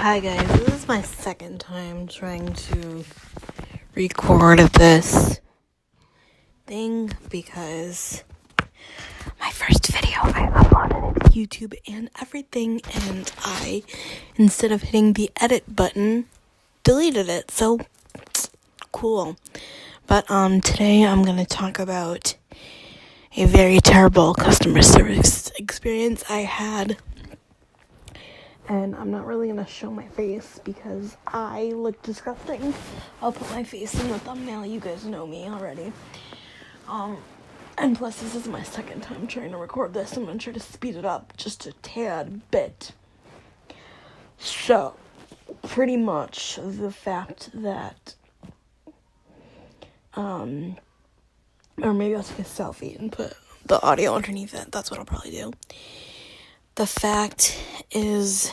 Hi guys, this is my second time trying to record this thing because my first video I uploaded it to YouTube and everything, and I, instead of hitting the edit button, deleted it. So cool. But today I'm gonna talk about a very terrible customer service experience I had. And I'm not really going to show my face because I look disgusting. I'll put my face in the thumbnail. You guys know me already. And plus, this is my second time trying to record this. I'm going to try to speed it up just a tad bit. So, pretty much the fact that, or maybe I'll take a selfie and put the audio underneath it. That's what I'll probably do. The fact is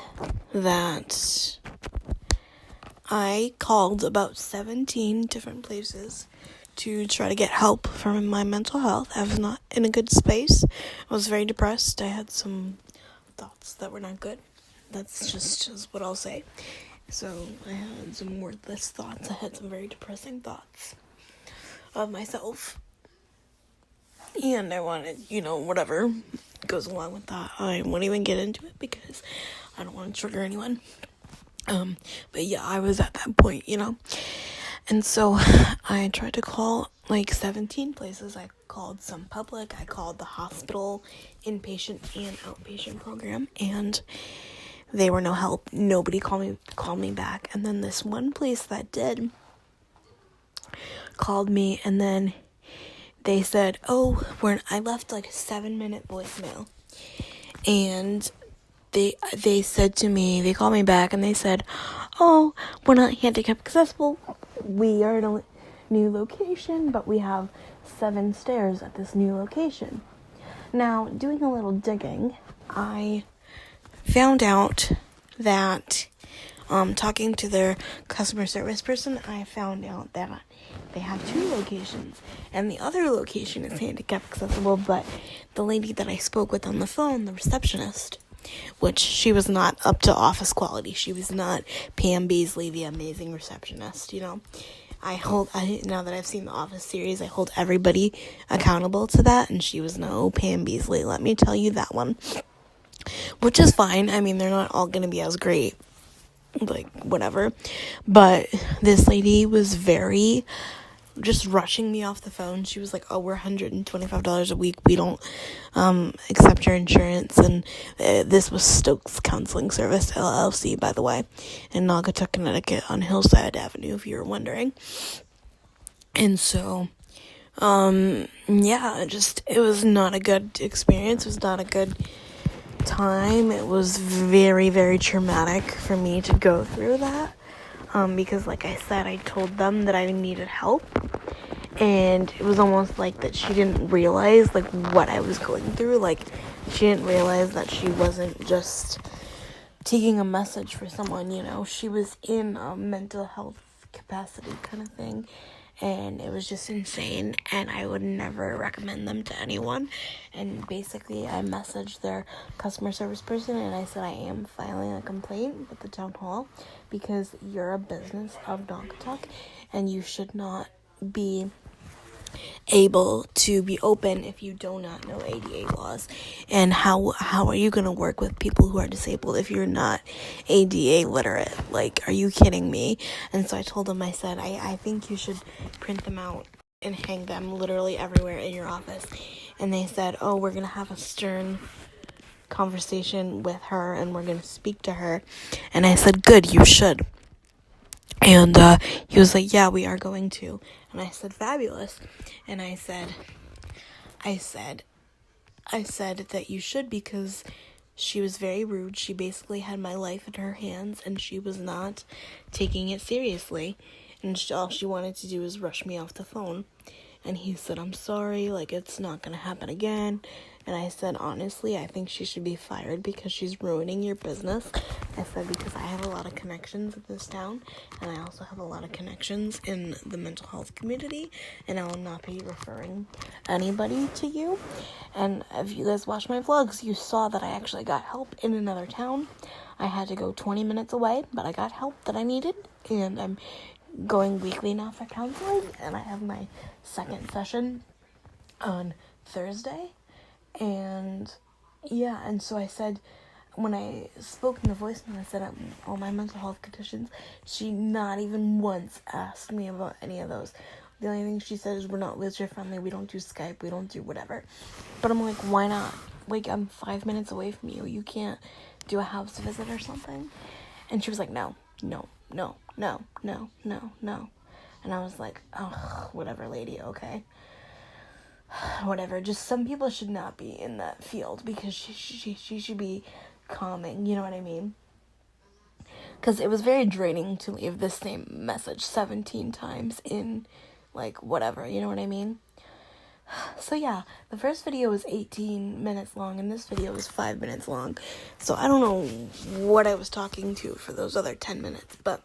that I called about 17 different places to try to get help for my mental health. I was not in a good space. I was very depressed. I had some thoughts that were not good. That's just what I'll say. So I had some worthless thoughts. I had some very depressing thoughts of myself. And I wanted, whatever goes along with that. I won't even get into it because I don't want to trigger anyone. But yeah, I was at that point, And so I tried to call like 17 places. I called some public. I called the hospital, inpatient and outpatient program, and they were no help. Nobody called me back. And then this one place that did called me, and then they said, I left like a 7-minute voicemail. And they said to me, they called me back and they said, we're not handicap accessible. We are in a new location, but we have 7 stairs at this new location. Now, doing a little digging, I found out that, talking to their customer service person, I found out that they have 2 locations, and the other location is handicap accessible, but the lady that I spoke with on the phone, the receptionist, which she was not up to office quality. She was not Pam Beasley, the amazing receptionist, now that I've seen the Office series, I hold everybody accountable to that, and she was no Pam Beasley, let me tell you that one. Which is fine. I mean, they're not all going to be as great, whatever. But this lady was very just rushing me off the phone. She was like, we're $125 a week. We don't accept your insurance. And this was Stokes Counseling Service, LLC, by the way, in Naugatuck, Connecticut, on Hillside Avenue, if you were wondering. And so, it was not a good experience. It was not a good time. It was very, very traumatic for me to go through that. Because like I said, I told them that I needed help, and it was almost like that she didn't realize what I was going through. She didn't realize that she wasn't just taking a message for someone, she was in a mental health capacity kind of thing, and it was just insane, and I would never recommend them to anyone. And basically, I messaged their customer service person, and I said I am filing a complaint with the town hall because you're a business of Naugatuck, and you should not be able to be open if you do not know ADA laws. And how are you going to work with people who are disabled if you're not ADA literate? Are you kidding me? And so I told them, I said, I think you should print them out and hang them literally everywhere in your office. And they said, we're going to have a stern conversation with her, and we're going to speak to her. And I said, good, you should. And he was like, yeah, we are going to. And I said, fabulous. And I said that you should, because she was very rude. She basically had my life in her hands, and she was not taking it seriously. And all she wanted to do was rush me off the phone. And he said, I'm sorry, like, it's not gonna happen again. And I said, honestly, I think she should be fired because she's ruining your business. I said, because I have a lot of connections in this town, and I also have a lot of connections in the mental health community, and I will not be referring anybody to you. And if you guys watched my vlogs, you saw that I actually got help in another town. I had to go 20 minutes away, but I got help that I needed, and I'm going weekly now for counseling, and I have my second session on Thursday. And yeah, and so I said, when I spoke in the voicemail, I said all my mental health conditions. She not even once asked me about any of those. The only thing she said is, we're not wheelchair friendly, we don't do Skype, we don't do whatever. But I'm like, why not? Like, I'm 5 minutes away from you. You can't do a house visit or something? And she was like, no. And I was like, oh, whatever, lady, okay. Whatever, just some people should not be in that field because she should be calming, you know what I mean? Because it was very draining to leave the same message 17 times in, like, whatever, you know what I mean? So yeah, the first video was 18 minutes long, and this video was 5 minutes long. So I don't know what I was talking to for those other 10 minutes, but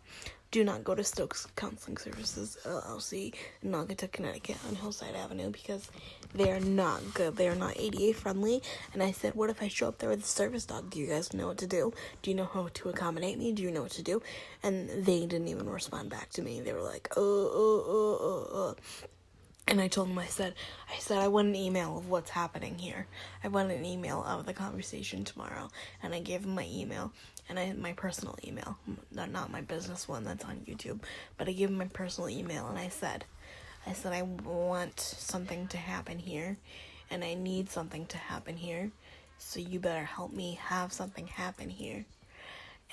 do not go to Stokes Counseling Services, LLC, in Naugatuck, Connecticut, on Hillside Avenue, because they are not good. They are not ADA friendly. And I said, what if I show up there with a service dog? Do you guys know what to do? Do you know how to accommodate me? Do you know what to do? And they didn't even respond back to me. They were like, And I told them, I said, I want an email of what's happening here. I want an email of the conversation tomorrow. And I gave them my email, and my personal email, not my business one that's on YouTube, but I gave them my personal email, and I said, I want something to happen here, and I need something to happen here, so you better help me have something happen here.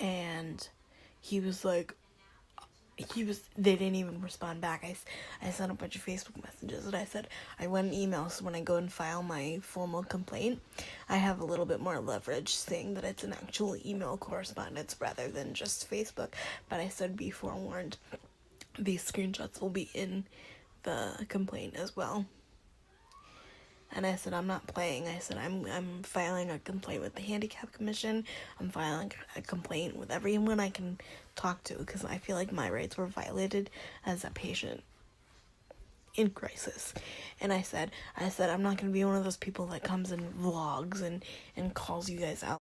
And he was like, they didn't even respond back. I sent a bunch of Facebook messages, and I said, I want an email, so when I go and file my formal complaint, I have a little bit more leverage, saying that it's an actual email correspondence rather than just Facebook. But I said, be forewarned, these screenshots will be in the complaint as well. And I said, I'm not playing. I said, I'm filing a complaint with the Handicap Commission. I'm filing a complaint with everyone I can talk to, because I feel like my rights were violated as a patient in crisis. And I said, I'm not going to be one of those people that comes and vlogs and calls you guys out.